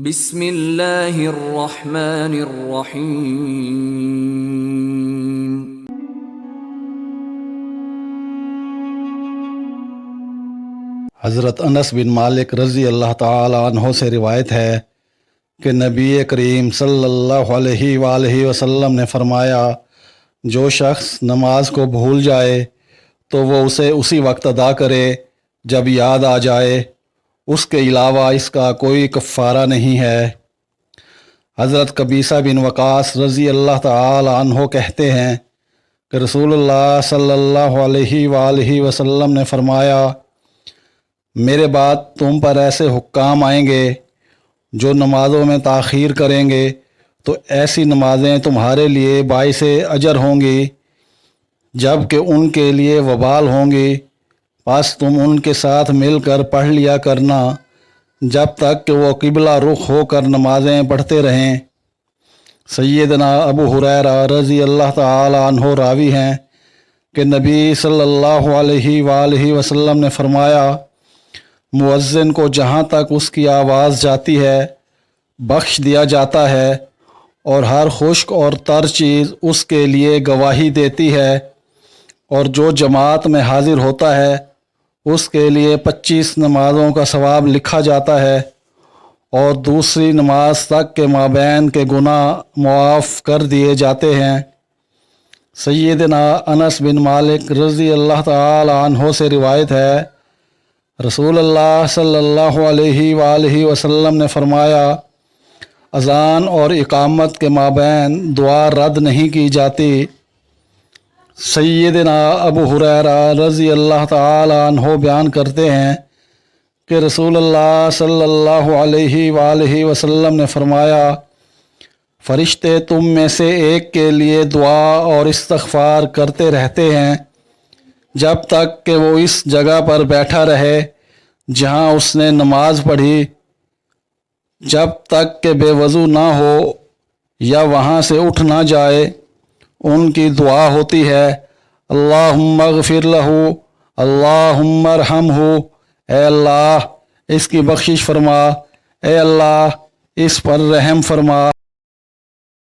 بسم اللہ الرحمن الرحیم۔ حضرت انس بن مالک رضی اللہ تعالی عنہ سے روایت ہے کہ نبی کریم صلی اللہ علیہ وآلہ وسلم نے فرمایا، جو شخص نماز کو بھول جائے تو وہ اسے اسی وقت ادا کرے جب یاد آ جائے، اس کے علاوہ اس کا کوئی کفارہ نہیں ہے۔ حضرت قبیصہ بن وقاص رضی اللہ تعالی عنہ کہتے ہیں کہ رسول اللہ صلی اللہ علیہ وآلہ وسلم نے فرمایا، میرے بعد تم پر ایسے حکام آئیں گے جو نمازوں میں تاخیر کریں گے تو ایسی نمازیں تمہارے لیے باعث اجر ہوں گی جب کہ ان کے لیے وبال ہوں گی، پس تم ان کے ساتھ مل کر پڑھ لیا کرنا جب تک کہ وہ قبلہ رخ ہو کر نمازیں پڑھتے رہیں۔ سیدنا ابو ہریرہ رضی اللہ تعالی عنہ راوی ہیں کہ نبی صلی اللہ علیہ وآلہ وسلم نے فرمایا، مؤذن کو جہاں تک اس کی آواز جاتی ہے بخش دیا جاتا ہے، اور ہر خشک اور تر چیز اس کے لیے گواہی دیتی ہے، اور جو جماعت میں حاضر ہوتا ہے اس کے لیے 25 نمازوں کا ثواب لکھا جاتا ہے، اور دوسری نماز تک کے مابین کے گناہ معاف کر دیے جاتے ہیں۔ سیدنا انس بن مالک رضی اللہ تعالی عنہ سے روایت ہے، رسول اللہ صلی اللہ علیہ وآلہ وسلم نے فرمایا، اذان اور اقامت کے مابین دعا رد نہیں کی جاتی۔ سیدنا ابو ہریرہ رضی اللہ تعالی عنہ بیان کرتے ہیں کہ رسول اللہ صلی اللہ علیہ وآلہ وسلم نے فرمایا، فرشتے تم میں سے ایک کے لیے دعا اور استغفار کرتے رہتے ہیں جب تک کہ وہ اس جگہ پر بیٹھا رہے جہاں اس نے نماز پڑھی، جب تک کہ بے وضو نہ ہو یا وہاں سے اٹھ نہ جائے۔ ان کی دعا ہوتی ہے، اللہم اغفر لہ، اللہم ارحمہ، اے اللہ اس کی بخشش فرما، اے اللہ اس پر رحم فرما۔